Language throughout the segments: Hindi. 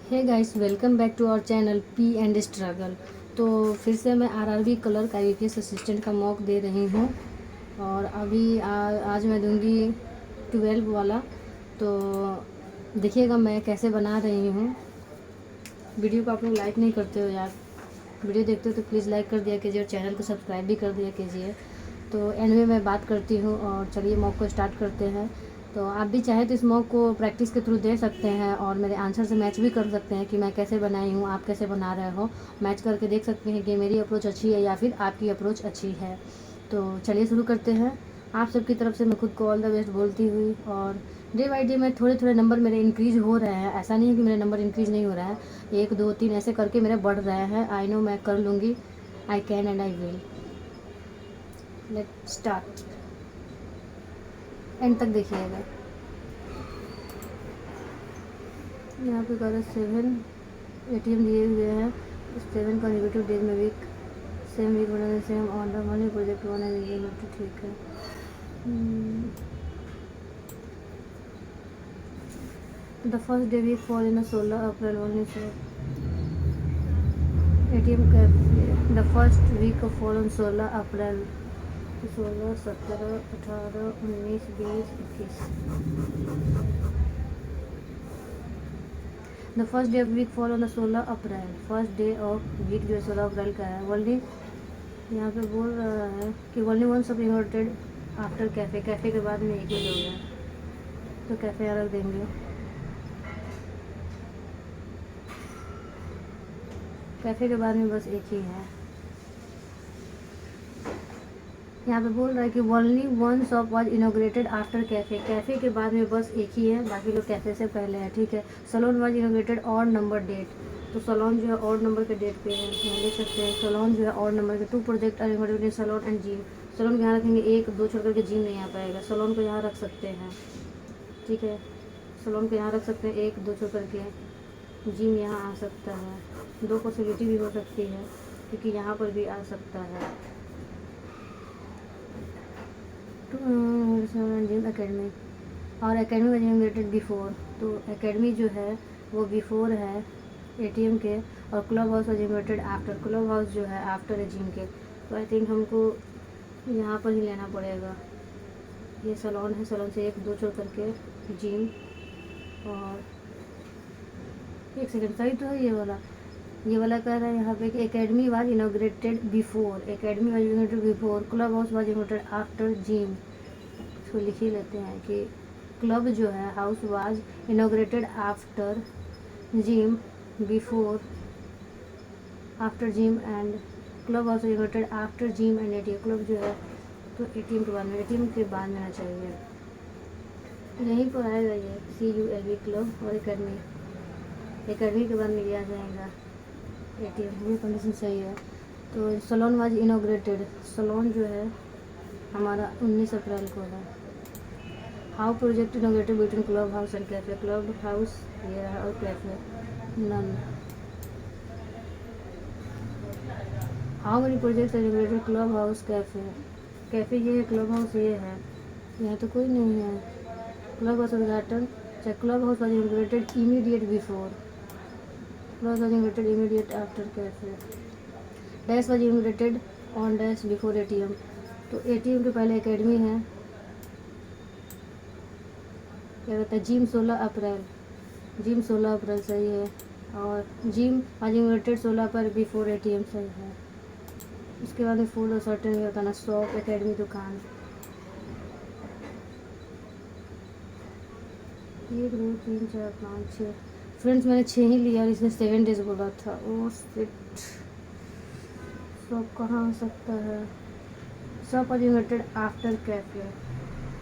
Hey guys, welcome back to our channel P and struggle. तो फिर से मैं आरआरबी कलर का यूपीएस असिस्टेंट का मॉक दे रही हूँ और अभी आज मैं दूंगी 12 वाला। तो देखिएगा मैं कैसे बना रही हूँ। वीडियो को आप लोग लाइक नहीं करते हो यार। वीडियो देखते हो तो प्लीज़ लाइक कर दिया कीजिए और चैनल को सब्सक्राइब भी कर दिया कीजिए। तो एंड में मैं बात करती हूँ और चलिए मॉक को स्टार्ट करते हैं। तो आप भी चाहे तो इस मॉक को प्रैक्टिस के थ्रू दे सकते हैं और मेरे आंसर से मैच भी कर सकते हैं कि मैं कैसे बनाई हूँ, आप कैसे बना रहे हो। मैच करके देख सकते हैं कि मेरी अप्रोच अच्छी है या फिर आपकी अप्रोच अच्छी है। तो चलिए शुरू करते हैं। आप सबकी तरफ से मैं खुद को ऑल द बेस्ट बोलती हुई, और डे बाई डे में थोड़े थोड़े नंबर मेरे इंक्रीज़ हो रहे हैं। ऐसा नहीं है कि मेरे नंबर इंक्रीज़ नहीं हो रहा है, 1 2 3 ऐसे करके मेरे बढ़ रहे हैं। आई नो मैं कर लूँगी। I can and I will. Let start. And तक देखिएगा। यहाँ पे कलर 7 एटीएम दिए हुए हैं। 7 का नेगेटिव डेज में वीक, सेम वीक बनाने same on the money project one है। तो ठीक है। The first day week fall in 16 April only. So ATM cafe the first week fall on 16 April. 16 17 18 19 20 21। The first day of week fall on the 16 April. First day of week जो 16 अप्रैल का है। वर्ल्ड यहाँ पे बोल रहा है कि ओनली वन सब इन्वर्टेड आफ्टर कैफ़े। कैफ़े के बाद में एक ही लोग हैं, तो कैफ़े यहाँ रख देंगे। कैफ़े के बाद में बस एक ही है। यहाँ पे बोल रहा है कि only one shop was inaugurated after cafe. Cafe के बाद में बस एक ही है, बाकी लोग कैफ़े से पहले है। ठीक है। सलोन वाज इनोग्रेटेड और नंबर डेट, तो सलोन जो है और नंबर के डेट पे है। यहाँ देख सकते हैं सलोन जो है और नंबर के। 2 project are involved in salon and gym. Salon को यहाँ रखेंगे, 1 2 छोड़ करके जिम नहीं आ पाएगा। सलोन को यहाँ रख सकते हैं। ठीक है। सलोन को यहाँ रख सकते हैं, 1 2 छोड़ करके। जिम यहाँ आ सकता है। 2 पॉसिबिलिटी भी हो सकती है क्योंकि यहाँ पर भी आ सकता है। जिम अकेडमी और एकेडमी वॉज इनोग्रेटेड बिफोर, तो एकेडमी जो है वो बिफोर है एटीएम के, और club house was inaugurated after. Club house जो है आफ्टर है जिम के। तो आई थिंक हमको यहाँ पर ही लेना पड़ेगा। ये सलोन है, सलोन से 1 2 छोड़ करके जिम। और एक सेकेंड, सही तो है ये वाला कह रहा है यहाँ पे कि academy was inaugurated before. Academy was inaugurated before, club house was inaugurated after gym. इसको लिख ही लेते हैं कि क्लब जो है house was inaugurated after gym before after gym, and club house inaugurated after gym and ATM. Club जो है तो एटीएम के बाद में, एटीएम के बाद में आना चाहिए। यहीं पर आएगा ये CULB क्लब और एकेडमी। एकेडमी के बाद में ये आ जाएगा एटीएम। ये कंडीशन सही है। तो सलोन वाज इनोग्रेटेड, सलोन जो है हमारा 19 अप्रैल को है। How project integrated between club house and cafe. Club house ये रहा और cafe none. How many projects integrated club house cafe. Cafe ये है, क्लब हाउस ये है। यहाँ तो कोई नहीं है। क्लब हाउस उद्घाटन, चाहे club house was inaugurated immediate before, club was inaugurated immediate after cafe. Dash was inaugurated on dash before ATM, तो एटीएम के पहले एकेडमी है। क्या कहता है जिम 16 अप्रैल। जिम 16 अप्रैल सही है, और जिम आज इन्वर्टेड 16 पर बिफोर एटीएम सही है। उसके बाद में फूड और सर्टन भी होता ना, शॉप एकेडमी दुकान। 1 2 3 4 5 6 फ्रेंड्स, मैंने 6 ही लिया और इसने 7 डेज बोला था। ओ शिट, शॉप कहाँ हो सकता है। शॉप आज इन्वर्टेड आफ्टर कैफे।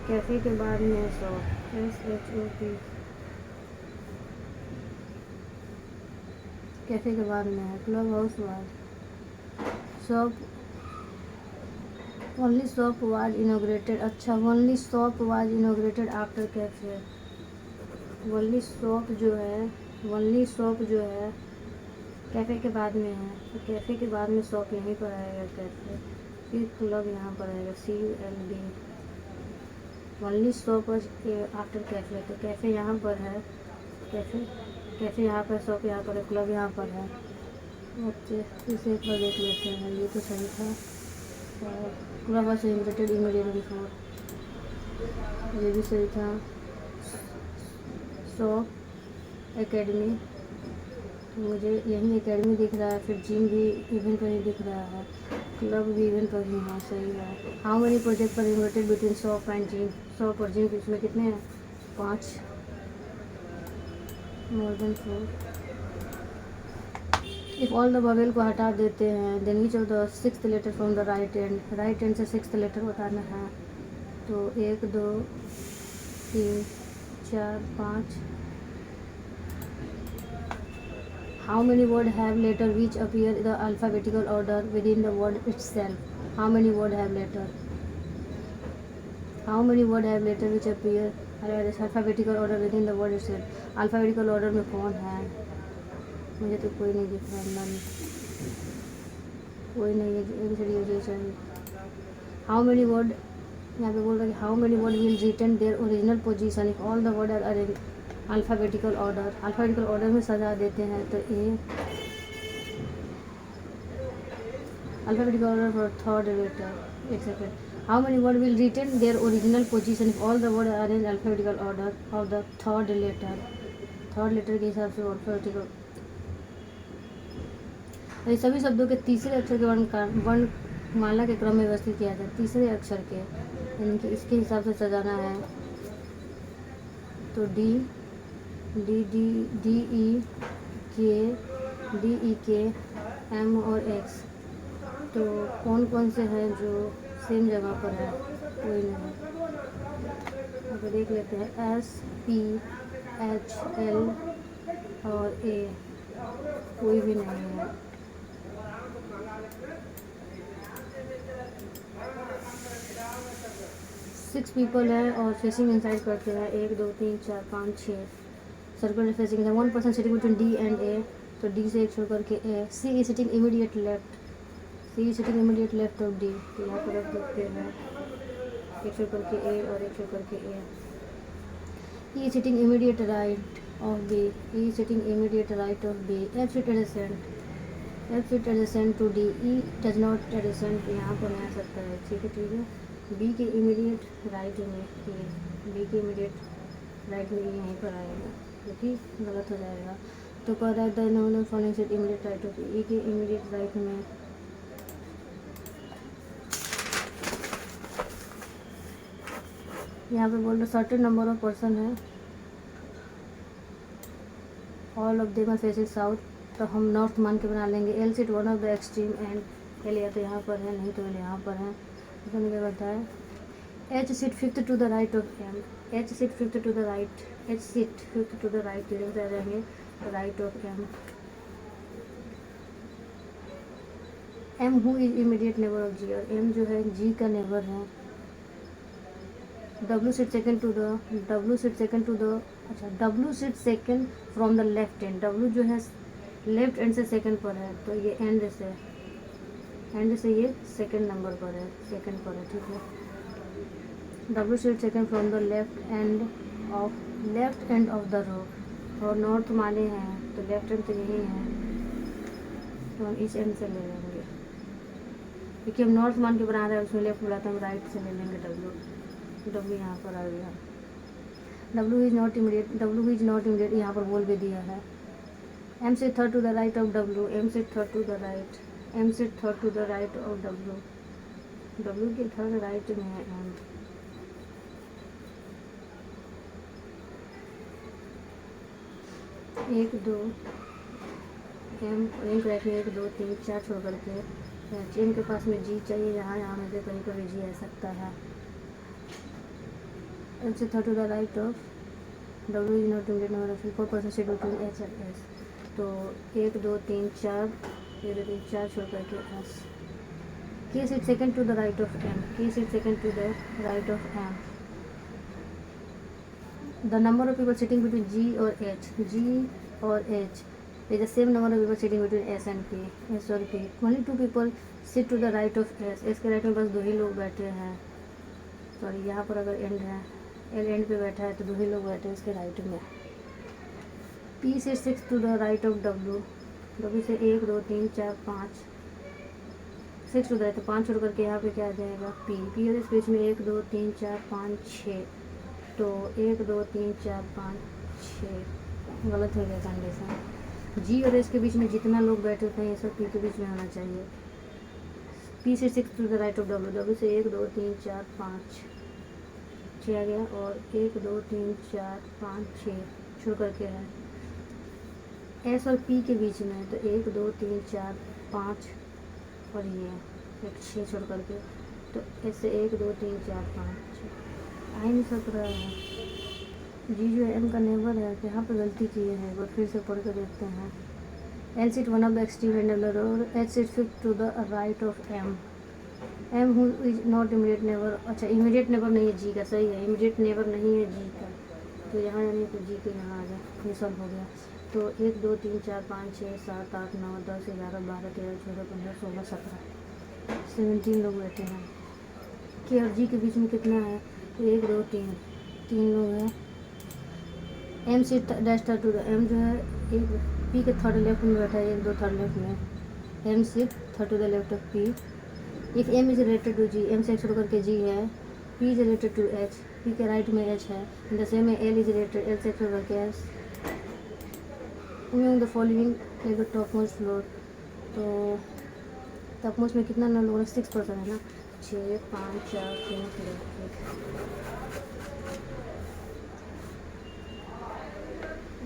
कैफे के बाद में शॉप SHOP। कैफे के बाद में है club house was. Shop only shop was inaugurated. अच्छा, only shop was inaugurated after cafe. Only shop जो है, ओनली शॉप जो है कैफ़े के बाद में है, तो कैफ़े के बाद में शॉप यहीं पर आएगा कैफ़े। फिर क्लब यहाँ पर आएगा CULB। Only shop after cafe, तो कैफ़े यहाँ पर है। कैफ़े कैफे यहाँ पर, शॉप यहाँ पर है, क्लब यहाँ पर है। ओके, इसे एक बार देख लेते हैं। ये तो सही था। और club was invited immediately before, ये भी सही था। शॉप एकेडमी, मुझे यही एकेडमी दिख रहा है, फिर जिम भी इवेंट पर ही दिख रहा है, क्लब भी इवेंट पर ही है, सही है। हाउ मेनी प्रोजेक्ट पर inverted between shop and gym, shop और जिम के बीच में कितने हैं? 5, more than 4। If all the bubble को हटा देते हैं, then which of the 6th letter from the right end, right end से 6th लेटर बताना है। तो 1 2 3 4 5। How many words have letter which appear in the alphabetical order within the word itself? How many words have letter? How many words have letter which appear in alphabetical order within the word itself? Alphabetical order में कौन है? मुझे तो कोई नहीं दिख रहा अंदर में, कोई नहीं है। ABCD चाहिए। How many word, यहाँ पे बोल रहा है कि how many word will retain their original position if all the word are arranged alphabetical order, alphabetical order में सजा देते हैं। तो a alphabetical order for third letter, एक second. How many word will retain their original position if all the word are in alphabetical order of the third letter, third letter के हिसाब से अल्फ़ाबेटिकल। ये सभी शब्दों के तीसरे अक्षर के वर्णमाला के क्रम में व्यवस्थित किया जाए, तीसरे अक्षर के, यानी कि इसके हिसाब से सजाना है। तो डी ई के एम और एक्स, तो कौन कौन से हैं जो सेम जगह पर है? कोई नहीं। अब देख लेते हैं। एस पी एच एल और ए, कोई भी नहीं है। सिक्स पीपल है और फेसिंग इनसाइड करते हैं। 1 2 3 4 5 6 सर्कुलर फेसिंग है। 1 person sitting between D and A, तो डी से एक छोड़ करके A. C is sitting immediate left, C is sitting immediate left of D, तो यहाँ पर रख देते हैं। एक छोड़ करके ए और एक छोड़ करके A. E is sitting immediate right of B, E is sitting immediate right of B. F sit adjacent to D, E does not adjacent, यहाँ पर नहीं आ सकता है। ठीक है। बी के इमीडिएट राइट में ये, बी के इमीडिएट राइट में यहीं पर आएगा, क्योंकि गलत हो जाएगा। तो कह रहा है the normal following set immediate right of E के इमीडिएट राइट में यहाँ पे बोल रहे सर्टेन नंबर ऑफ पर्सन है, all of them are facing south, तो हम नॉर्थ मान के बना लेंगे। L sit one of the extreme end L या तो यहाँ पर है, नहीं तो एल यहाँ पर है। तो क्या करता है? H sit fifth to the right of M, H sit fifth to the right, H sit fifth to the right, लिखते रहेंगे right of M. M who is immediate neighbour of G, और एम जो है जी का नेबर है। W sit second to the, W sit second to the, अच्छा W sit second from the left end, W जो है लेफ्ट एंड से सेकेंड पर है, तो ये एंड से ये सेकेंड नंबर पर है, सेकेंड पर है। ठीक है। W sit second from the left end of the row, और नॉर्थ माने हैं तो लेफ्ट एंड तो यही है, तो हम इस एंड से ले लेंगे, क्योंकि हम नॉर्थ मान के बना रहे हैं, उसमें लेफ्ट बोला तो हम राइट से ले लेंगे। डब्ल्यू यहाँ पर आ गया। डब्ल्यू इज नॉट इमीडिएट यहाँ पर बोल भी दिया है। एम से third to the right of W, M से third to the right, M से third to the right of W, W के थर्ड राइट में है एम। एक दो एम राइट में 1 2 3 4 छोड़ करके एम के पास में जी चाहिए, यहाँ में से कहीं पर भी जी आ सकता है। एम से third to the right of W is not immediate number of 4 person sit between H और एस, तो 1 2 3 4 4 छोड़ करके S. K sit second to the right of M, K sit second to the right of M. The number of people sitting between G और H is the same number of people sitting between S and P, S और P. Only 2 people sit to the right of S. S के राइट में बस 2 ही लोग बैठे हैं। सॉरी, यहाँ पर अगर एंड है, एल एंड पे बैठा है तो 2 ही लोग बैठे हैं इसके राइट में। पी से 6 to the right of W, W से 1 2 3 4 5, 6 टू द राइट, तो 5 छोड़ करके यहाँ पे क्या आ जाएगा पी। पी और इस बीच में 1 2 3 4 5 6, तो 1 2 3 4 5 6 गलत हो गया कंडीशन। जी और एस के बीच में जितना लोग बैठे होते हैं ये सब पी के बीच में होना चाहिए। पी से 6 to the right of W, W से 1 2 3 4 5 6 आ गया, और 1 2 3 4 5 6 छोड़ करके है एस और पी के बीच में, तो 1 2 3 4 5 और ये एक 6 छोड़ करके, तो ऐसे 1 2 3 4 5 आ ही नहीं सक रहा है। जी जो एम का नेबर है, तो यहाँ पर गलती किए हैं, एक बार फिर से पढ़ कर देखते हैं। L sit one of the extreme end L और H sit fifth to the right of M, M who is not immediate neighbour, अच्छा इमीडिएट नेबर नहीं है जी का, सही है इमीडिएट नेबर नहीं है जी का, तो यहाँ यानी तो जी के यहाँ आ गया, ये सॉल्व हो गया। तो 1 2 3 4 5 6 7 8 9 10 11 12 13 14 15 16 17 17 लोग बैठे हैं। के और जी के बीच में कितना है, तो 1 2 3 3 लोग हैं। एम से डैश टू द एम जो है एक पी के थर्ड लेफ्ट में बैठा है, 1 2 थर्ड लेफ्ट में, एम से third to the left of P. If M is related to G, M से एक्स करके जी है, P is related to H, P के राइट में एच है, इन द सेम में एल इज रिलेटेड एल से एक्स करके एस। द फॉलोइंग एक टॉप मोस्ट फ्लोर, तो टॉप मोस्ट में कितना ना लोग 6% है ना, 6 5 4 3 2 1।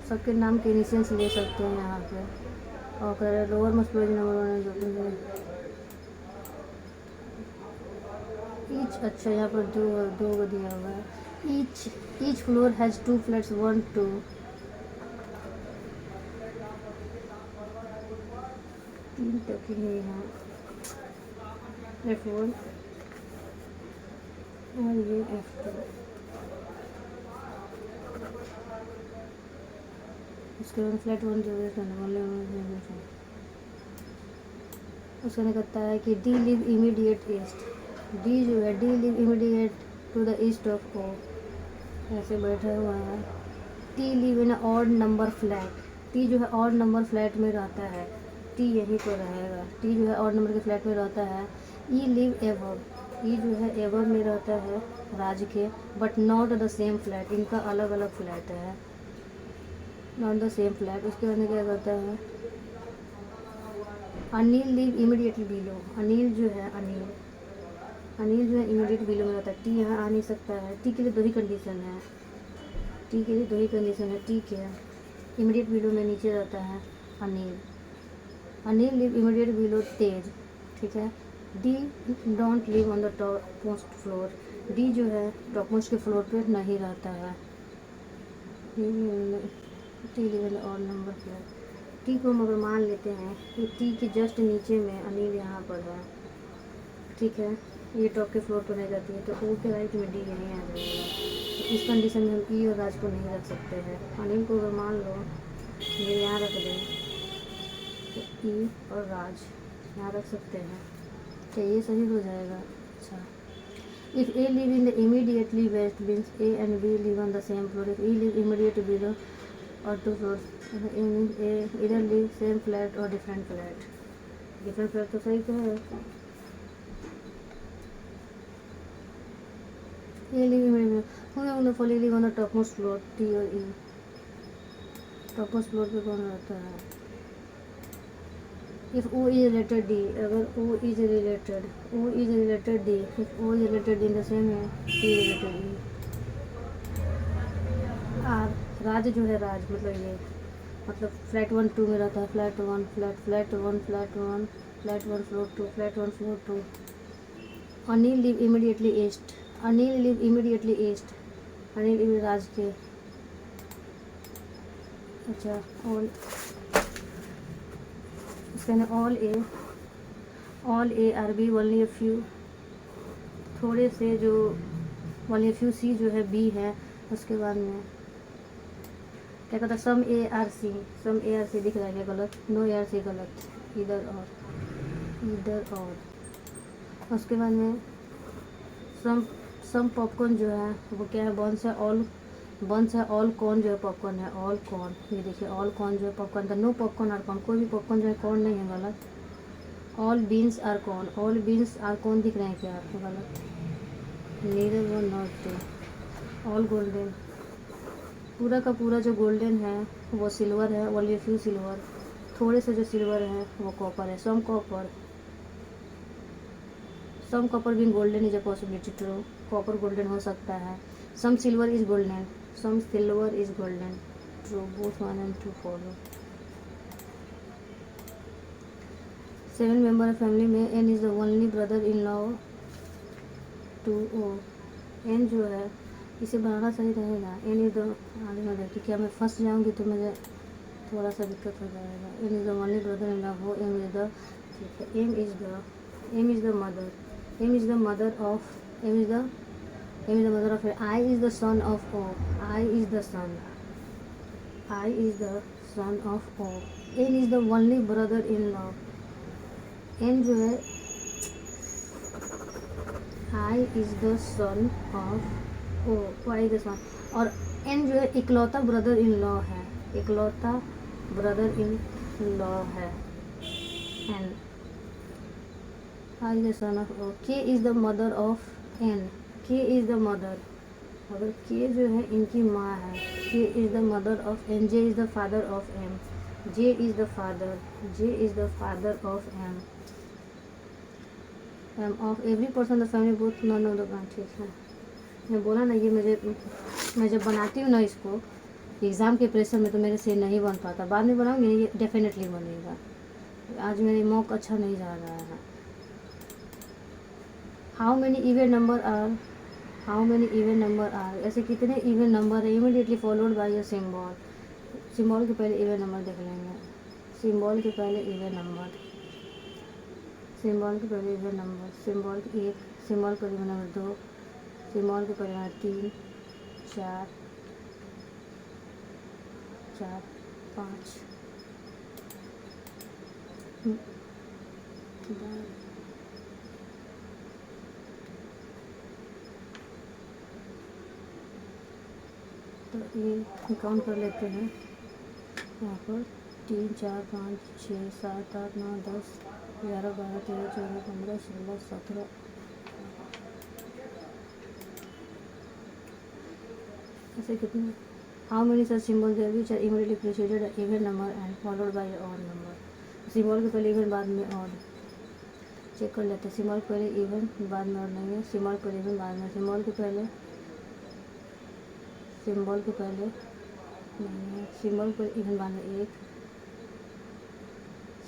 सबके नाम के इनिशियल्स ले सकते हैं यहाँ पे, और कह lower most floor number each, अच्छा यहाँ पर दो को दिया हुआ है। ईच फ्लोर हैज़ 2 फ्लैट्स 1 2, तीन तक ही है यहाँ F1 और ये F2। उसके बाद फ्लैट 1 जो है उसका कहता है कि D live immediate east, D जो है D live immediate to the east of O, ऐसे बैठा हुआ है। T live in odd number flat, T जो है ऑड नंबर फ्लैट में रहता है, टी यहीं पर रहेगा, टी जो है ऑड नंबर के फ्लैट में रहता है। ई लिव एवब, ई जो है एवब में रहता है राज के, but not the same flat, इनका अलग अलग फ्लैट है, नॉट द सेम फ्लैट। उसके बाद में क्या करता है, Anil live immediately below, Anil जो है अनिल जो है इमीडिएट बिलो में रहता है, टी यहाँ आ नहीं सकता है, टी के लिए दो ही कंडीशन है, टी के लिए दो ही कंडीशन है, टी के इमीडिएट बिलो में नीचे रहता है Anil, Anil live immediate below Tej, ठीक है। D don't live on the top most floor, D जो है टॉप मोस्ट के फ्लोर पे नहीं रहता है। T live in odd number flat, T को हम अगर मान लेते हैं कि टी के जस्ट नीचे में अनिल यहाँ पर है, ठीक है, ये टॉप के फ्लोर पर रह जाती है, तो ओ के राइट में डी यहीं आ जाएगा। तो इस कंडीशन में हम ई और राज को नहीं रख सकते हैं। अनिल को अगर मान लो ये यहाँ रख दें, तो ई और राज यहाँ रख सकते हैं, क्या ये सही हो जाएगा। अच्छा, if A live in the immediately west means A and B live on the same floor, if E live immediate below और 2 फ्लोर्स, ए इधर लिव सेम फ्लैट और डिफरेंट फ्लैट, डिफरेंट फ्लैट तो सही तो है। ए लिव इमीडिएट हम फॉली live on the top most floor, T और ई, टॉप मोस्ट फ्लोर पे कौन रहता है। If O is related D, अगर ओ is related D, if O is related in the same है T related E. R Raj जो है राज मतलब ये मतलब फ्लैट 1 2 में रहता है, flat 1 flat 1 floor 2 flat 1 floor 2। Anil live immediately east, Anil live immediately east, Anil live Raj के, अच्छा ऑल इसका all A are B only a few, थोड़े से जो ओनली फ्यू सी जो है बी है। उसके बाद में क्या कहता है, सम ए आर सी दिख रहा है क्या गलत, नो ए आर सी गलत, इधर और। उसके बाद में सम पॉपकॉर्न जो है वो क्या है, बॉन्स है, ऑल बंस है, ऑल कॉर्न जो है पॉपकॉर्न है, ऑल कॉर्न, ये देखिए ऑल कॉर्न जो है पॉपकॉर्न था, नो पॉपकॉर्न आर कॉर्न, कोई भी पॉपकॉर्न जो है कॉर्न नहीं है, गलत। All beans are corn, all beans are corn दिख रहे हैं क्या आपको, गलत। Neither one not two. All golden, पूरा का पूरा जो गोल्डन है वो सिल्वर है, ओनली फ्यू सिल्वर, थोड़े से जो सिल्वर है वो कॉपर है, सम कॉपर, सम कॉपर भी golden is a possibility, true, copper golden हो सकता है। Some silver is golden, some silver is golden, true, both 1 and 2 follow. 7 member family में N is the only brother in law to O. N जो है इसे बनाना सही रहेगा, एन इज़ द, आगे मैं देखती क्या मैं फंस जाऊंगी तो मुझे थोड़ा सा दिक्कत हो जाएगा। N is the only brother in law हो, एम इज़ द, ठीक है, M is the mother, M is the mother of, M is the, M is the mother of, I is the son of O, I is the son, I is the son of O. N is the only brother in law, N जो है I is the son of O, Y the son, और एन जो है इकलौता ब्रदर इन लॉ है, इकलौता ब्रदर इन लॉ है N, I the son of O. K is the mother of N, K is the mother, अगर के जो है इनकी माँ है, K is the mother of N, J is the father of M, J is the father, J is the father of M, M of every person the family both none of the, ठीक है। मैं बोला ना, ये मैं जब बनाती हूँ ना इसको एग्ज़ाम के प्रेशर में तो मेरे से नहीं बन पाता, बाद में बनाऊँगी ये डेफिनेटली बनेगा। आज मेरी मॉक अच्छा नहीं जा रहा है। How many even number are, how many even number are, ऐसे कितने इवन नंबर है, immediately followed by a symbol, symbol के पहले इवन नंबर देख लेंगे, सिंबल के पहले इवन नंबर, सिंबल के पहले इवन नंबर, सिंबल 1, सिंबल पर इवन नंबर 2, सिंबल के पहले 3, 4, 4, 5, तो ये काउंट कर लेते हैं यहाँ पर 3, 4, 5, 6, 7, 8, 9, 10, 11, 12, 13, 14, 15, 16, 17, ऐसे कितने, how many such symbol there which are immediately preceded even number and followed by odd number. Symbol के पहले इवन बाद में ऑड, चेक कर लेते हैं, सिंबल के पहले इवन बाद में ऑड नहीं है, सिंबल के पहले इवन बाद में, सिंबल के पहले, सिंबल के पहले नहीं है, सिंबल पर इवन बाद में 1,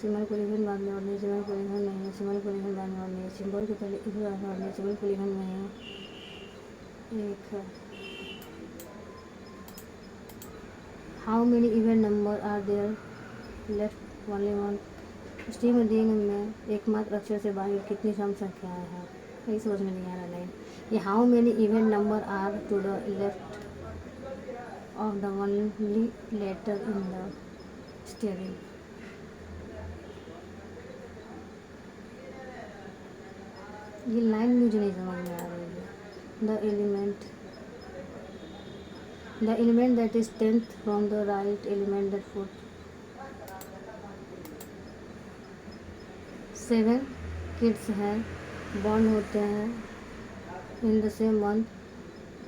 सिंबल पर इवन बाद में और नहीं, सिंबल पर इवन नहीं है, सिंबल पर इवन बाद में और नहीं, सिंबल के पहले इवन बाद में और नहीं, सिंबल पर इवन नहीं है, 1 है। How many even number are there left only one. Stream reading में एकमात्र अक्षर से बाहर कितनी सम संख्याएँ हैं, यही समझ में नहीं आ रहा लाइन। ये how many even number are to the left of the only letter in the steering, ये लाइन मुझे नहीं समझ में आ रही है। the element that is 10th from the right element that fourth, 7 kids हैं, born होते हैं in the same month,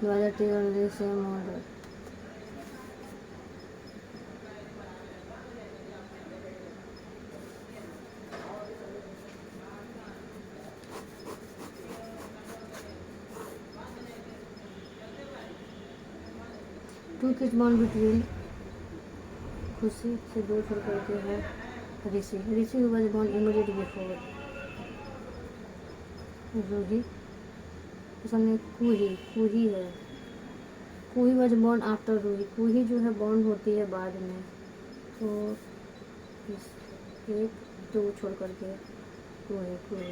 whether on the same order। Two kids born between, Khushi से 2 छोड़ करके है ऋषि, ऋषि हुआ was born immediate before Ruhi, उसने कुही, कुही है, Kuhi was born after Ruhi, Kuhi जो है बॉर्न होती है बाद में, तो 1, 2 छोड़ करके कुही, कुही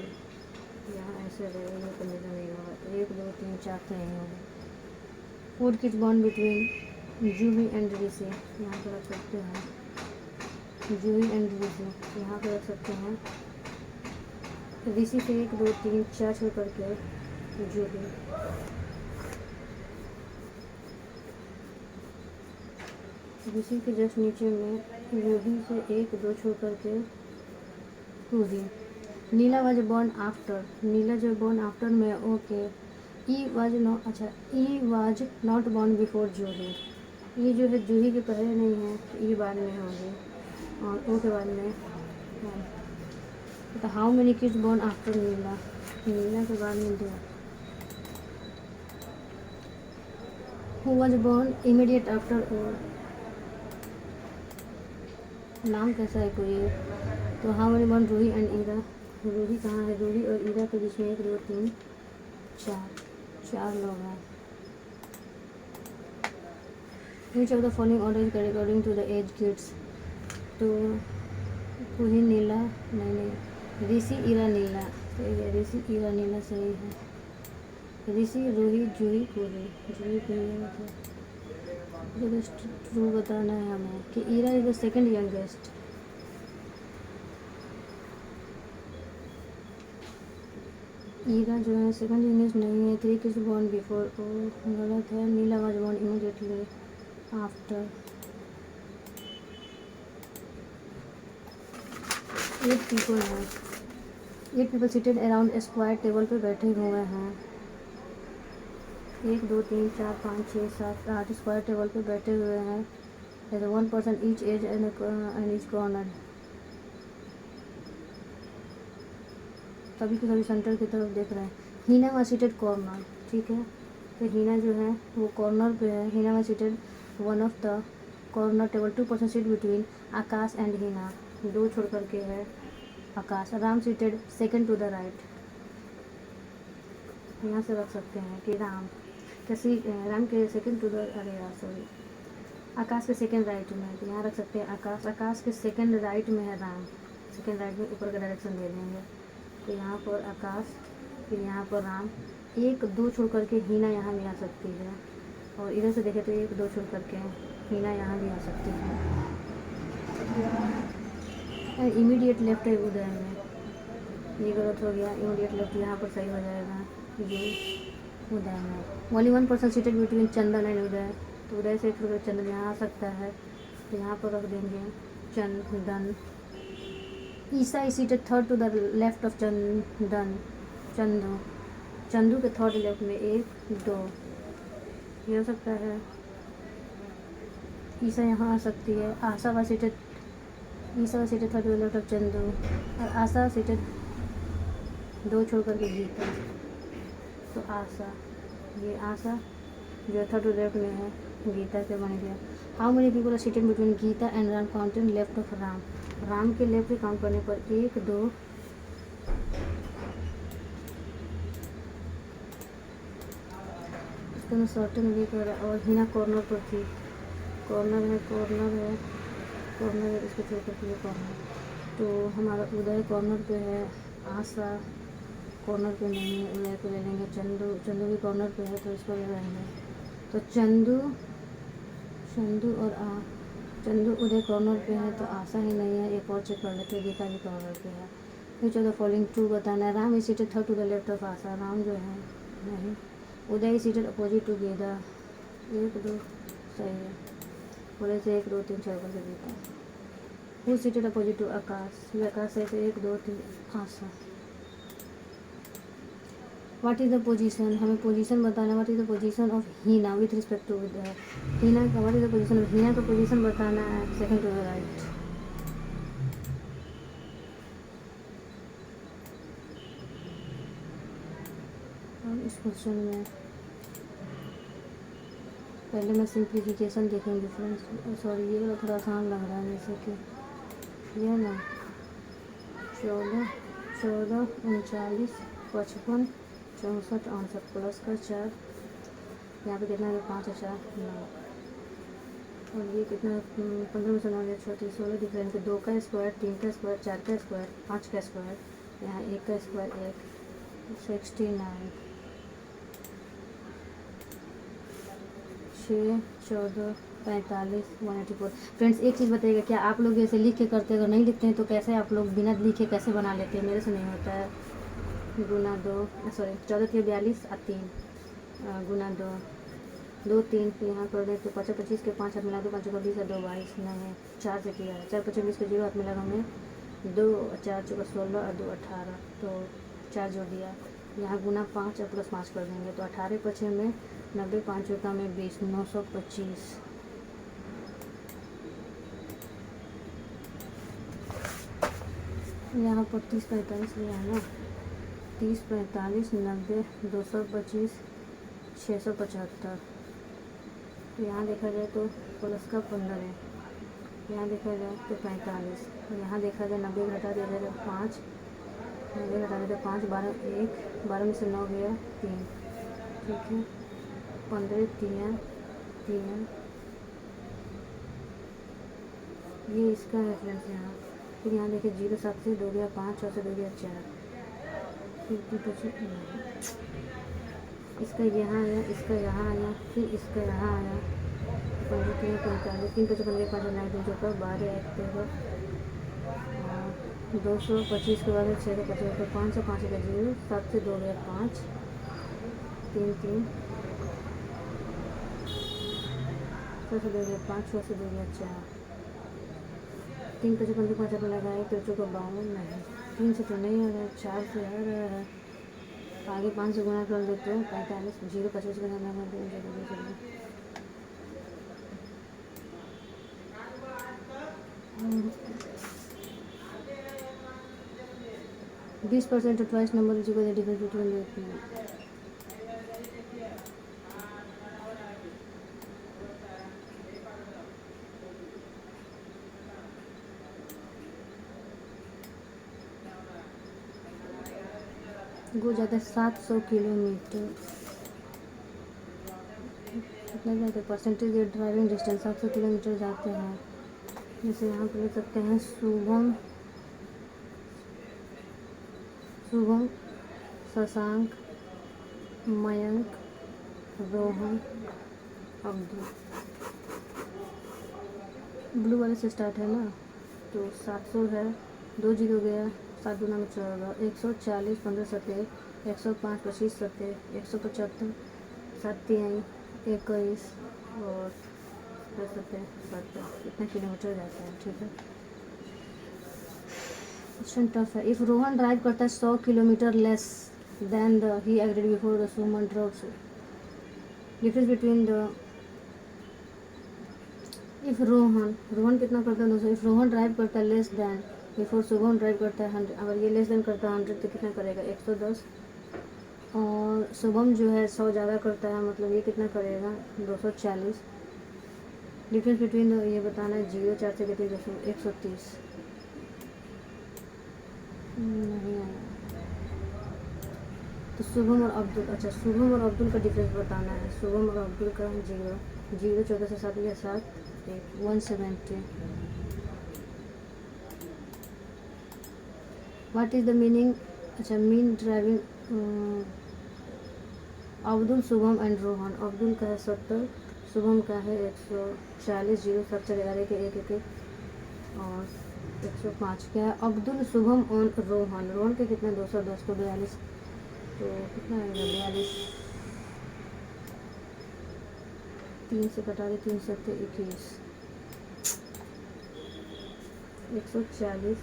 यहाँ ऐसे रहेगा तो मेरा नहीं होगा, 1, 2, 3, 4 तो नहीं होगा। 4 kids born between Juhi and Rishi, यहाँ पर रख सकते हैं, जूही एंड ऋषि यहाँ पर रख सकते हैं, ऋषि से 1, 2, 3, 4 छोड़ करके जूही, इसी के जस्ट नीचे में रूही से 1 2 छोड़ करके रूही। नीला वाज बॉर्न आफ्टर, नीला जो बॉर्न आफ्टर में ओके। ई वाज नॉट, अच्छा ई वाज नॉट बॉर्न बिफोर जूही। ये जो है जूही के पहले नहीं है, ई बाद में होगी और ओ के बाद में है। तो how many kids born after Neela, Neela के बाद में दिया। Who was born immediate after O, नाम कैसा है कोई। तो how many born Ruhi and Ira, Ruhi कहाँ है, रूही और ईरा के बीच में 1 2 3 4 लोग हैं। Which of the following order is correct according to the age kids. तो रूही नीला नहीं, ऋषि ईरा नीला सही है, ऋषि ईरा नीला सही है। ऋषि रूही जूही कोरी, जूही कोरी ट्रू बताना है हमें कि Ira is the second youngest. Ira जो है सेकंड यंगेस्ट नहीं है। 3 किड्स बॉर्न बिफोर ओ गलत है। Neela was born immediately after. 8 people हैं, 8 people seated around square table पे बैठे हुए हैं। 1 2 3 4 5 6 7 8 स्क्वायर टेबल पे बैठे हुए हैं। 1 person each edge and each corner. सभी के सभी सेंटर की तरफ देख रहे हैं। हीना वाज सीटेड कॉर्नर, ठीक है। तो हीना जो है वो कॉर्नर पे है। Heena was seated one of the corner table. 2 person seat between Aakash and Heena, 2 छोड़ करके है Aakash. Ram seated second to the right, यहाँ से रख सकते हैं कि राम के सेकंड टू द, अरे यार सॉरी, आकाश के सेकंड राइट में, तो यहाँ रख सकते हैं आकाश के सेकंड राइट में है राम। सेकंड राइट में ऊपर का डायरेक्शन दे देंगे। तो यहाँ पर आकाश, फिर यहाँ पर राम। 1 2 छोड़ करके हीना यहाँ भी आ सकती है, और इधर से देखें तो 1 2 छोड़ करके हीना यहाँ भी आ सकती है। इमीडिएट लेफ्ट है उदय में, ये गलत हो गया। इमीडिएट लेफ्ट यहाँ पर सही हो जाएगा, ये उदय में। Only 1 person seated between Chandan and Uday, तो उदय से छोड़ चंदन यहाँ आ सकता है, तो यहाँ पर रख देंगे Chandan. Isa is seated third to the left of Chandan, Chandu के थर्ड लेफ्ट में 1 2 ये हो सकता है। ईसा यहाँ आ सकती है। Asha was seated third to the left of Chandu, और आशा सीटेड 2 छोड़ करके गीता, तो आशा, ये आशा जो थर्ड टू लेफ्ट में है गीता के बन गया। How many people are seated between Geeta and Ram counting left of Ram, Ram के लेफ्ट काउंट करने पर 1 2 इसको मैं शॉर्ट में भी कर, और हीना कॉर्नर पर थी। कॉर्नर है इसको छोड़ करके ये कॉर्नर। तो हमारा उदय कॉर्नर पे है, आशा कॉर्नर पे नहीं है, उदय को ले लेंगे। चंदू भी कॉर्नर पे है, तो इसको ले लेंगे। तो चंदू और चंदू उदय कॉर्नर पे है, तो आशा ही नहीं है। एक और चेक कर लेते हैं, गीता भी कॉर्नर पे है। Which of the following true बताना है। Ram is seated third to the left of Asha, Ram जो है नहीं। Uday is seated opposite to Geeta, 1 2 सही है। बोले से 1 2 3 4 करके Geeta. Who seated opposite to Aakash, ये आकाश है, तो 1 2 3 Asha. What is the position, हमें पोजीशन बताना है। What is the position of Heena with respect to Uday, Heena का what is the position of Heena का पोजीशन बताना है, सेकंड टू द राइट। और इस क्वेश्चन में पहले मैं सिंप्लीफिकेशन देखेंगे फ्रेंड्स। सॉरी, ये वाला थोड़ा आसान लग रहा है, जैसे कि ये ना 14 39 55 64 68 प्लस का 4, यहाँ पे कितना है 5 4 9, और ये कितना 15 में से 9 34 16 डिफरेंस है। 2 का स्क्वायर, 3 का स्क्वायर, 4 का स्क्वायर, 5 का स्क्वायर, यहाँ 1 का स्क्वायर 1, 69 6 14 45 184। फ्रेंड्स एक चीज़ बताइएगा, क्या आप लोग ऐसे लिख के करते हैं? अगर नहीं लिखते हैं तो कैसे आप लोग बिना लिखे कैसे बना लेते हैं? मेरे से नहीं होता है। गुना 2 सॉरी 14 3 42 और 3 गुना 2 2 3 यहाँ कर दें तो 5 25 के 5 हाथ मिला दो, 5 का 20 है, 2 22 नहीं 4 से किया है, 4 5 20 के 0 हाथ मिला हमें 2 4 चौका 16 और 2 18, तो 4 जोड़ दिया। यहाँ गुना 5 और प्लस 5 कर देंगे तो 18 पचे में 90, 5 चौका में 20, 925। यहाँ पर 30 45 लिया है ना, 30 45 90 225 675। तो यहाँ देखा जाए तो प्लस का 15 है, यहाँ देखा जाए तो 45, और यहाँ देखा जाए 90 घटा दिया जाए 5, 90 घटा दिया 5, 12 1, 12 में से 9 गया 3, ठीक है 15 3 3, ये इसका रेफरेंस है यहाँ। फिर यहाँ देखिए 0 7 से 2 गया 5 और से 2 गया 4, फिर इसका यहाँ आया, इसका यहाँ आया, फिर इसका यहाँ आया, 15 3 45, 3 5 15 5 9 2 चौका 12 1 13, 225 के बाद 650 तो 5 5 का 0, 7 से 2 गया 5 3 3, 6 से 2 गया 5, 6 से 2 गया 4, 3 5 15 5 में लगाए तो चौका 52 नहीं, 3 से तो नहीं आ रहा है, 4 से आ रहा है, आगे 5 से गुना कर देते हैं 45, 0 25 का नंबर देंगे 20% of twice number is equal to the difference between the two. वो जाता है 700 किलोमीटर, कितना जाते हैं परसेंटेज ड्राइविंग डिस्टेंस 700 किलोमीटर जाते हैं। जैसे यहाँ पर लिख सकते हैं शुभम शशांक मयंक रोहन अब्दुल, ब्लू वाले से स्टार्ट है ना, तो 700 है, 2 0 गया, 7 दूना में 14, 140 15 7 105 25 7 175 7 21 और 10 7 इतना किलोमीटर जाता है, ठीक है। क्वेश्चन टफ है। इफ रोहन ड्राइव करता है 100 kilometre less than the he agreed before the Suman drops, difference between the if Rohan कितना करता है 200, इफ रोहन ड्राइव करता है less than before Shubham drive करता है 100, अगर ये लेस देन करता है 100 तो कितना करेगा 110, और शुभम जो है 100 ज़्यादा करता है, मतलब ये कितना करेगा 240, डिफरेंस बिटवीन ये बताना है 0 4 से कितनी 130 नहीं आया। तो शुभम और अब्दुल, अच्छा शुभम और अब्दुल का डिफरेंस बताना है, शुभम और अब्दुल का 0 14 से 7 या 7 170। व्हाट इज़ द मीनिंग, अच्छा mean driving Abdul Shubham and Rohan, Abdul का है 70, शुभम का है 140, 0 7 चले जा रहे के 1 1 और 105, क्या है अब्दुल शुभम और रोहन के कितना 210 तो 42, तो कितना आएगा 42, 3 से कटा दे 3 7 21, 140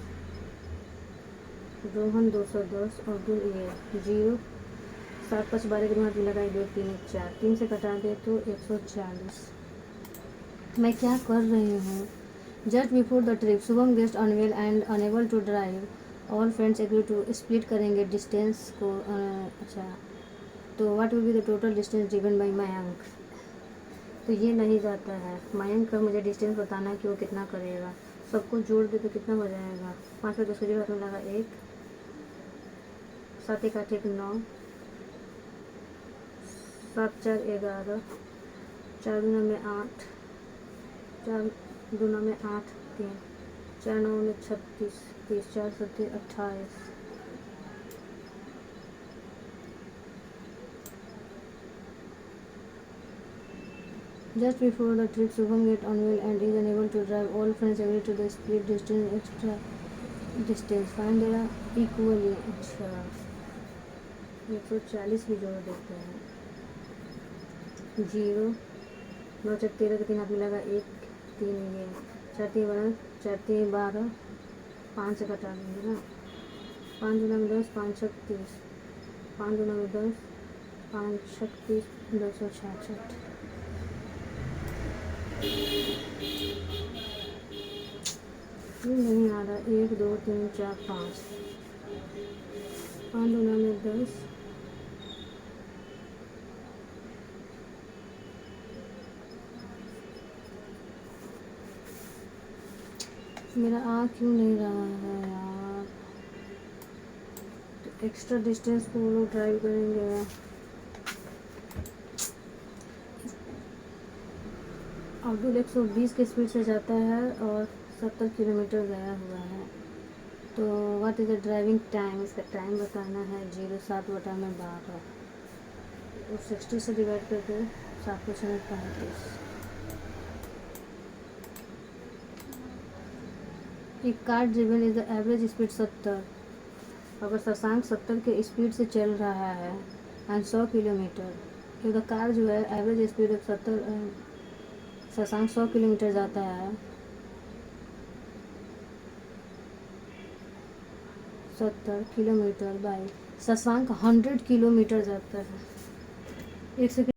रोहन 210 अब्दुल ये 0 7 5 12 के हाथ में लगाए 2 3 4, 3 से कटा दे तो 140। मैं क्या कर रही हूँ, just before the trip Shubham गेस्ट unwell and unable to drive, all friends agree to split करेंगे डिस्टेंस को, अच्छा तो what will be the total distance driven by Mayank, तो ये नहीं जाता है, मयंक का मुझे डिस्टेंस बताना है कि वो कितना करेगा, सबको जोड़ दे तो कितना हो जाएगा 5 में 10 के हाथ में लगा 1 7 1 8 1 9 7 4 11 4 दूना में 8 4 दूना में 8 3 4 9 में 36 30 4 7 28, just before the trip Shubham get unwell and is unable to drive, all friends agree to the split distance extra distance, find the equally, अच्छा 140 भी जोड़ देते हैं 0 9 चक 13 के 3 हाथ मिलाएगा 1 3 ये 4 3 12 4 3 12 5 से कटा देंगे ना 5 दूना में 10 5 छक 30 5 दूना में 10 5 छक 30 266 नहीं आ रहा 1 2 3 4 5 5 दूना में 10 मेरा आ क्यों नहीं रहा है यार। तो एक्स्ट्रा डिस्टेंस को वो लोग ड्राइव करेंगे। अब्दुल 120 के स्पीड से जाता है और 70 किलोमीटर गया हुआ है। तो what is the driving time, इसका टाइम बताना है 07/12 और 60 से डिवाइड करके 7/35। एक car driven is the average speed 70। अगर शशांक 70 के स्पीड से चल रहा है एंड 100 किलोमीटर, तो द कार जो है average speed of 70 Shashank 100 kilometre जाता है 70 किलोमीटर बाई शशांक 100 किलोमीटर जाता है। एक सेकेंड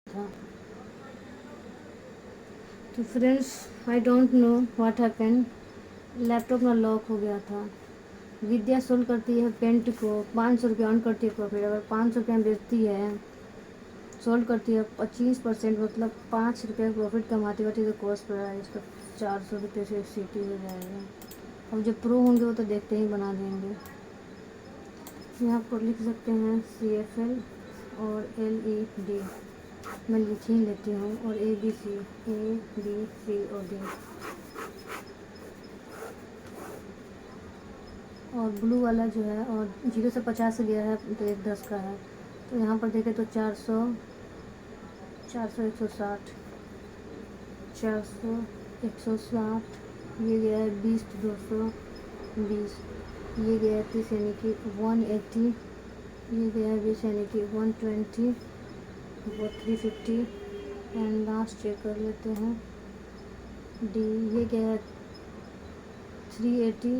था। तो friends I don't know what happened, laptop में लॉक हो गया था। विद्या सोल्व करती है पेंट को 500 रुपये अर्न करती है प्रॉफिट। अगर 500 रुपये में बेचती है, सोल्व करती है 25%, मतलब 5 रुपये प्रॉफिट कमाती है। तो कॉस्ट प्राइस का 400 रुपये से सीटी हो जाएगा। अब जो प्रो होंगे वो तो देखते ही बना देंगे। यहाँ पर लिख सकते हैं CFL और LED, मैं लिख ही लेती हूँ, और ABC और D, और ब्लू वाला जो है और 0 से 50 गया है तो 1 10 का है। तो यहाँ पर देखें तो 400 160 400 160, ये गया है 20 तो 220, ये गया है 30 यानी कि 180, ये गया है 20 यानी कि 120, वो 350 एंड लास्ट चेक कर लेते हैं D, ये गया है 380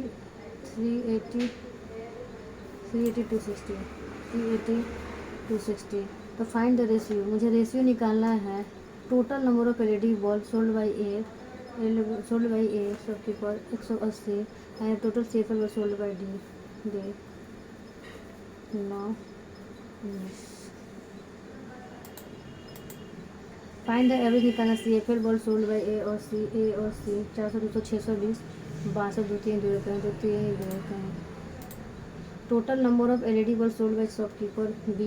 260। तो फाइंड द रेशियो, मुझे रेशियो निकालना है total number of LED bulb sold by A सबके पर 180 and total CFL bulb sold by D 9। Find the average निकालना CFL bulb sold by A और C 400 200 620 62 2 3 2 रुपये 2 3 2 रुपये। Total number of LED bulb sold by shopkeeper B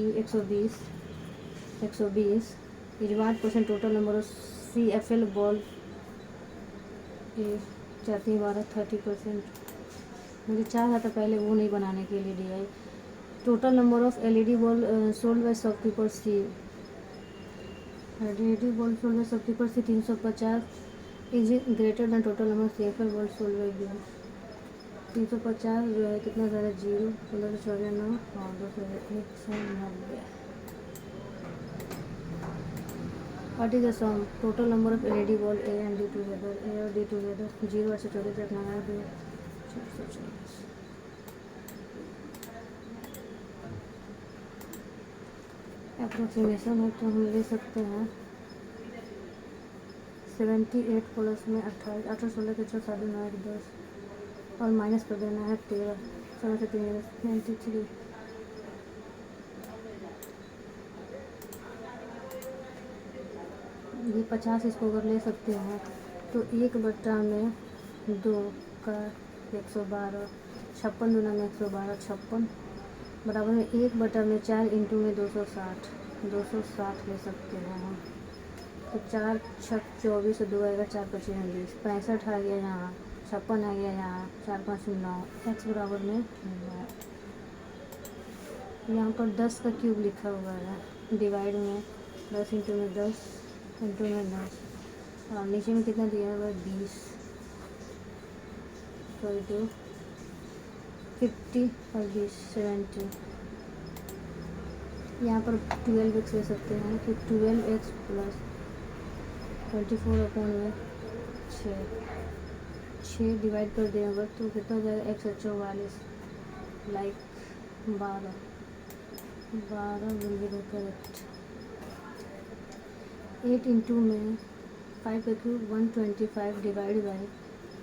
120 is what percent total number of CFL bulb A 4 30%। मुझे चाहा था पहले वो नहीं बनाने के लिए दिया है। Total number of LED bulb sold by shopkeeper C LED bulb sold by shopkeeper C 350 is greater than total number of CFL bulb sold by B। 350 जो है कितना ज़्यादा 0 1594 और 190। What is the sum total number of LED bulb A and D together? A और D together 0 से 14 तक लगा दो 440। अप्रोक्सीमेशन है तो हम ले सकते हैं 78 प्लस में 28 8 16 के 6 7 9 10 और माइनस कर देना है 13 7 से 3 93। ये 50 इसको अगर ले सकते हैं तो 1/2 में 2 का 112 56 दूना में 112 56 बराबर में 1/4 में 4 इंटू में 260 ले सकते हैं हम। तो 4 6 24 2 आएगा 4 25 20 65 आ गया यहाँ 56 आ गया यहाँ 4 5 9 x बराबर में 9। यहाँ पर 10 का क्यूब लिखा हुआ है डिवाइड में 10 इंटू में 10 इंटू में 10 और नीचे में कितना दिया हुआ है 20 तो 50 और 20 70। यहाँ पर 12x ले सकते हैं कि 12x प्लस 24/में 6 डिवाइड कर दिया अगर तो कितना हो जाएगा 144 like 12 will be the correct. 8 into में 5 का क्यूब 125 डिवाइड बाई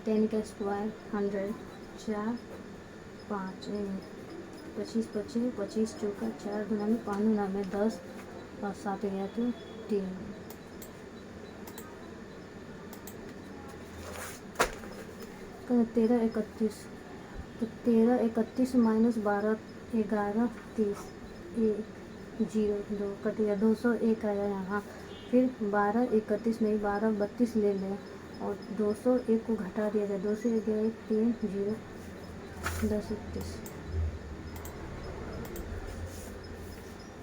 10 का स्क्वायर 100 4 5 25 25 25 चौका 4 गुना में 5 गुना में 10 और 7 गया तो 3। तो 13 31 तो 13 31 माइनस 12 11 30 0 2 कट गया 201 आया यहाँ। फिर 12 31 नहीं 12 32 ले लें और 201 को घटा दिया जाए 2 से 1 गया 3 0 10 31।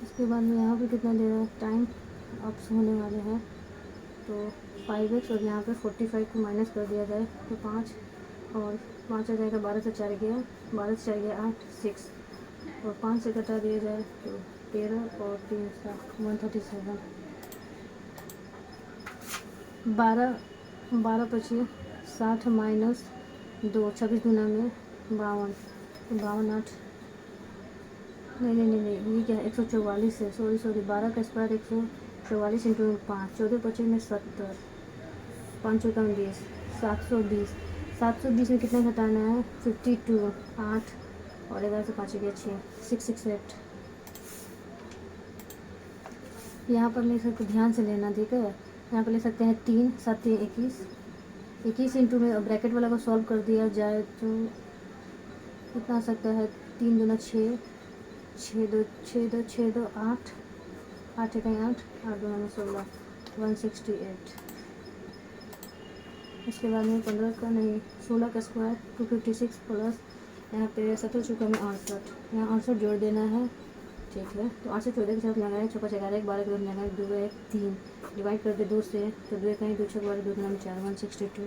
इसके बाद में यहाँ पे कितना दे रहा है टाइम अप्स होने वाले हैं तो 5x और यहाँ पे 45 को माइनस कर दिया जाए तो 5 और 5 आ जाएगा 12 से 4 गया 12 से 4 गया 8 6 और 5 से घटा दिया जाए तो 13 और 3 7 137। 12 25 60 माइनस 2 26 गुना में 52 8 नहीं ये क्या है 144 है सॉरी 12 का स्क्वायर 144 इंटू 5 14 25 में 70 5 चौका में 20 720 में कितना घटाना है 52 8 और 11 से 5 गया 6 668। यहाँ पर ले सकते ध्यान से लेना ठीक है। यहाँ पर ले सकते हैं 3 7 21 इंटू में ब्रैकेट वाला को सॉल्व कर दिया जाए तो कितना आ सकता है 3 दूना 6 6 2 8 8 1 8 8 दूना में 16 168। इसके बाद में 15 का नहीं 16 का स्क्वायर 256 प्लस यहाँ पे 17 चौका में 68 यहाँ 68 जोड़ देना है ठीक है। तो 8 से 14 के साथ लगाए 6 5 11 1 12 के साथ लगाए 2 1 3 डिवाइड करते 2 से तो 2 कहीं 2 6 12 2 नाम 4 162।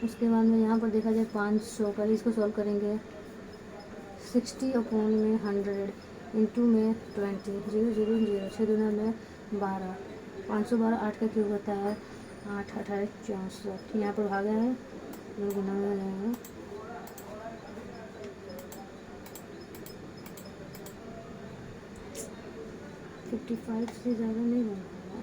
उसके बाद में यहाँ पर देखा जाए 500 का इसको सॉल्व करेंगे 60/100 इंटू में 20 0 0 0 6 दूना में 12 512 8 का क्यूब होता है 8 18 64 यहाँ पर भागा है 2 गुना में आ जाएगा 55 से ज़्यादा नहीं बन पाएगा।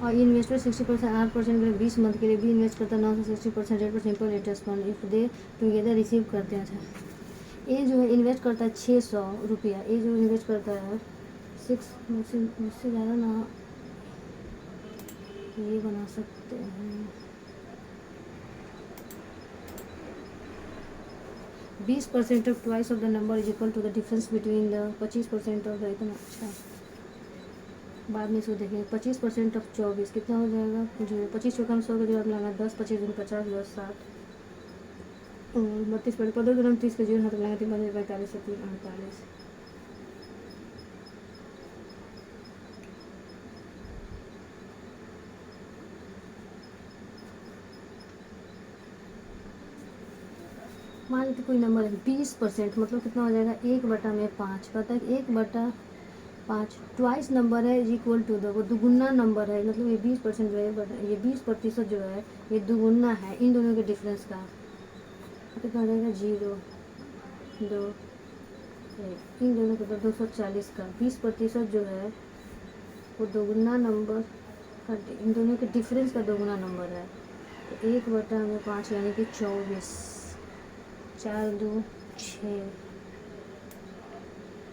और इन्वेस्टर 60% 8% 20 मंथ के लिए भी इन्वेस्ट करता है 9 से 60% रेट पर simple interest fund if they together receive करते हैं। ये जो है इन्वेस्ट करता है 600 रुपया ये जो इन्वेस्ट करता है 6 मुझसे ज़्यादा ना ये बना सकते हैं 20% of twice of the number is equal to the difference between the 25% of the, इतना अच्छा बाद में इसको देखेंगे। 25% ऑफ 24 कितना हो जाएगा, जो 25 चौका 100 के जवाब लगाना 10, 25 दूनी 50, 10 60 और 32 पर 15 दूनी 30 के जीरो हाथ लगाना 3 15 45 से 3 48। मान लीजिए कोई नंबर है 20%, मतलब कितना हो जाएगा 1/5। पता है 1/5 ट्वाइस नंबर है इज इक्वल टू द, वो दुगुना नंबर है, मतलब ये 20% जो है ये 20% जो है ये दुगुना है इन दोनों के डिफरेंस का। कितना हो जाएगा 0 2 1, इन दोनों के 240 का 20% जो है वो दोगुना नंबर का, इन दोनों के डिफरेंस का दोगुना नंबर है। तो 1/5 यानी कि 24, 4 2 6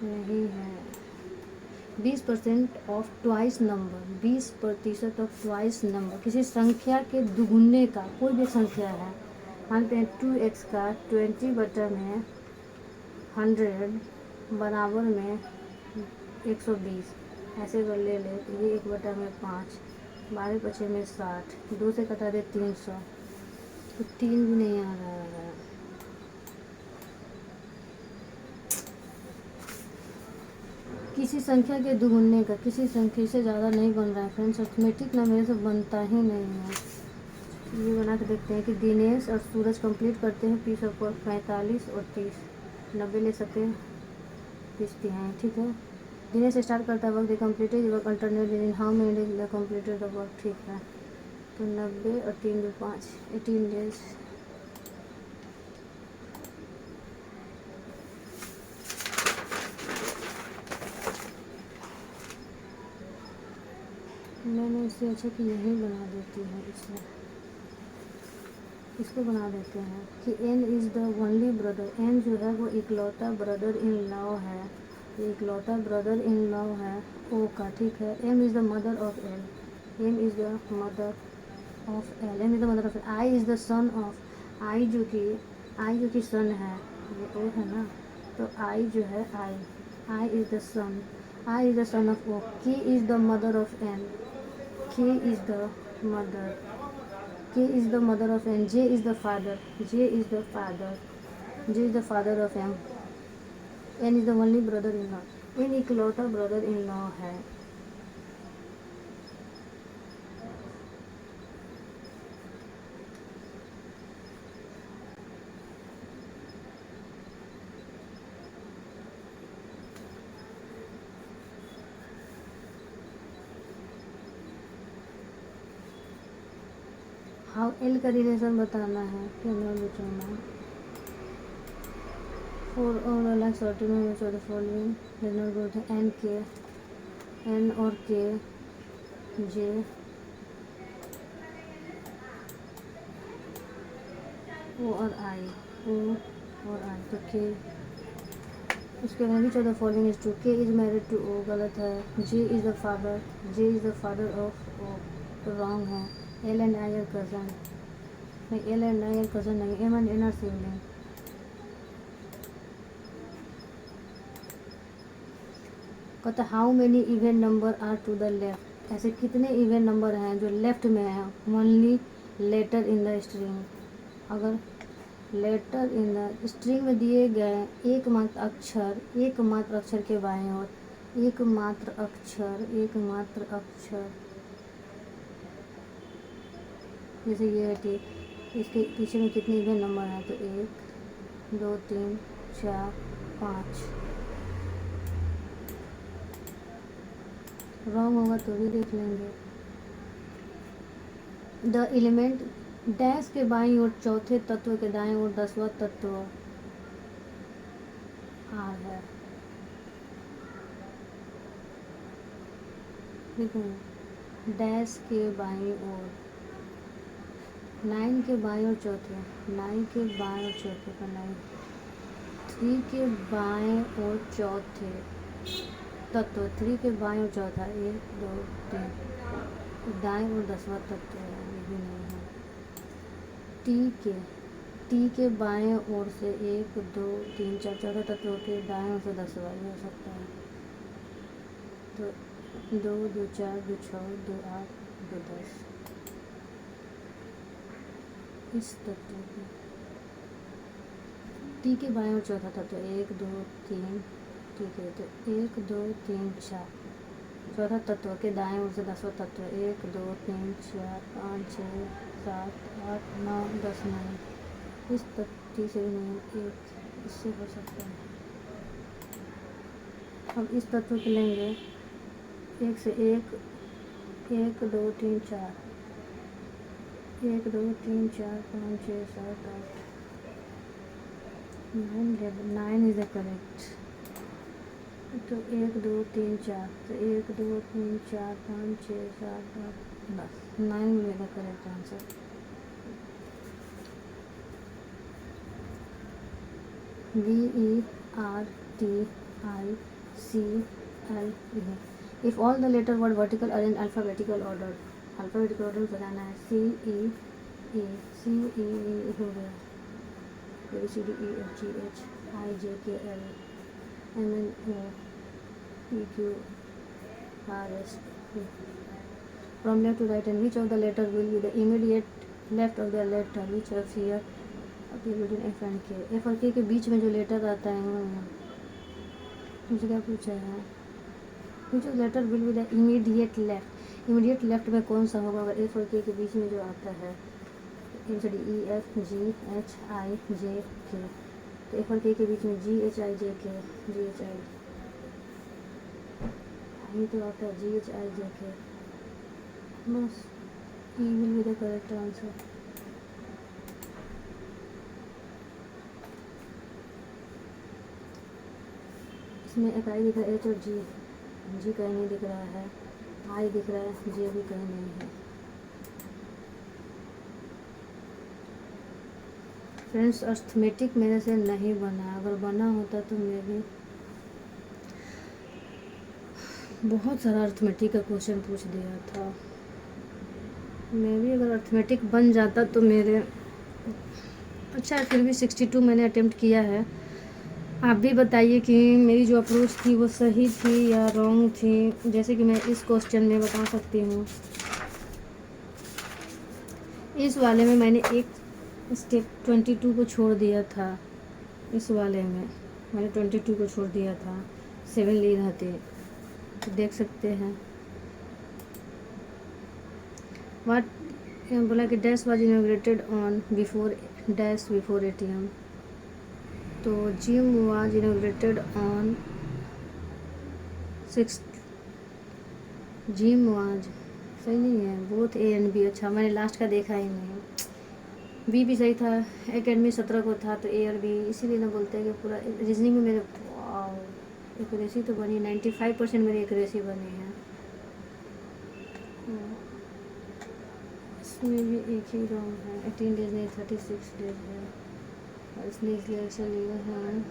नहीं है। 20% of twice number, 20% of twice number, किसी संख्या के दुगुने का, कोई भी संख्या है, मानते हैं 2x का 20/100 बराबर में 120, ऐसे कर ले तो ये 1/5, 12 पचे में 60, 2 से कटा दे 300, तो 3 भी नहीं आ रहा है। किसी संख्या के दुगुने का किसी संख्या से ज़्यादा नहीं बन रहा है फ्रेंड्स, अर्थमेटिक ना मेरे से बनता ही नहीं है। ये बना के देखते हैं कि दिनेश और सूरज कंप्लीट करते हैं पीस ऑफ वर्क 45 और 30, 90 ले सकते हैं 30 हैं, ठीक है। दिनेश स्टार्ट करता है work, they completed work alternate in how many days they completed the work, ठीक है। तो 90 और 3 2 5 18 डेज। मैंने इससे अच्छा कि यही बना देती हूँ, इसको बना देते हैं कि N is the only brother, N जो है वो इकलौता ब्रदर इन लॉ है, ये इकलौता ब्रदर इन लॉ है ओ का, ठीक है। M is the mother of L, M is the mother of L, M is the mother of L. I is the son of, I जो कि सन है, ये ओ है ना, तो आई जो है I is the son, I is the son of O. K is the mother of N, K is the mother, K is the mother of N, J is the father, J is the father of M, N is the only brother-in-law, N इकलौता brother-in-law है। हाउ एल का रिलेशन बताना है, क्या मैं बताना फॉर ऑल अलग सर्टेन में the following does not go to N K, N और के, जे ओ और आई, ओ और आई, तो के उसके बाद which of the following is true, K is married to O, गलत है। J is the father, J is the father of O, तो रॉन्ग है। L and I are cousin, नहीं L and I are cousin नहीं, M and N are sibling. कहता how many even number are to the left, ऐसे कितने इवन नंबर हैं जो लेफ्ट में हैं। Only letter in the string, अगर लेटर इन द स्ट्रिंग में दिए गए एकमात्र अक्षर के बाएं ओर, एकमात्र अक्षर जैसे ये है टी, इसके पीछे में कितने इवन नंबर हैं, तो 1 2 3 4 5। रॉन्ग होगा तो भी देख लेंगे। द एलिमेंट डैश के बाईं ओर चौथे तत्व के दाएं ओर 10वां तत्व आर है, देखो डैश के बाईं ओर 9 के बाएं ओर चौथे, 9 के बाएं ओर चौथे का 9, 3 के बाएं ओर चौथे तत्व, 3 के बाएं ओर चौथा 1 2 3, दाएं और 10वां तत्व है, ये भी नहीं है। टी के बाएं ओर से 1 2 3 4 चौथा तत्व के दाएं ओर से 10वां ये हो सकता है। तो 2 2 4 2 6 2 8 2 10 इस तत्व के टी के बाएं ओर चौथा तत्व 1 2 3, ठीक है। तो 1 2 3 4 चौथा तत्व के दाएं ओर से 10वां तत्व 1 2 3 4 5 6 7 8 9 10 9 इस तत्व से नहीं, एक इससे हो सकता है। अब इस तत्व के लेंगे 1 से 1 1 2 3 4 1 2 3 4 5 6 7 8 9 इज द करेक्ट। तो 1 2 3 4 तो 1 2 3 4 5 6 7 8 10 9 मिलेगा correct answer. VERTICLE। If all the letter were vertical arranged alphabetical order में बताना है। CE हो गया, ABCDEFGHIJKL MNO PQRST। From left to right, and which of the letter will be the immediate left of the letter which appear between F and K। F और K के बीच में जो लेटर आता है मुझे क्या पूछा है, which of the letter will be the immediate left। Immediate left में कौन सा होगा अगर F और K के बीच में जो आता है, ABCDEFGHIJK। तो F और K के बीच में GHIJK ये तो आता है GHIJK, बस E will be the correct answer। इसमें एक आई दिख रहा है, H और G कहीं नहीं दिख रहा है, आई दिख रहा है, J भी कहीं नहीं है। फ्रेंड्स अर्थमेटिक मेरे से नहीं बना, अगर बना होता तो मैं भी बहुत सारा अर्थमेटिक का क्वेश्चन पूछ दिया था। मैं भी अगर अर्थमेटिक बन जाता तो मेरे अच्छा है। फिर भी 62 मैंने अटेम्प्ट किया है। आप भी बताइए कि मेरी जो अप्रोच थी वो सही थी या रॉन्ग थी। जैसे कि मैं इस क्वेश्चन में बता सकती हूँ, इस वाले में मैंने एक स्टेप 22 को छोड़ दिया था। इस वाले में मैंने 22 को छोड़ दिया था, 7 ले रहते तो देख सकते हैं। वाट बोला कि dash was inaugurated on before dash before ATM। तो gym was inaugurated on 6 gym was सही नहीं है, बोथ A and B। अच्छा मैंने लास्ट का देखा ही नहीं, B भी सही था। एकेडमी 17 को था तो A और B, इसीलिए ना बोलते हैं कि पूरा रीजनिंग में मेरे एक्यूरेसी तो बनी 95% मेरी एक्यूरेसी बनी है। इसमें भी एक ही रॉन्ग है, 18 डेज नहीं 36 डेज है, और इसने इसलिए ऐसा लिया है।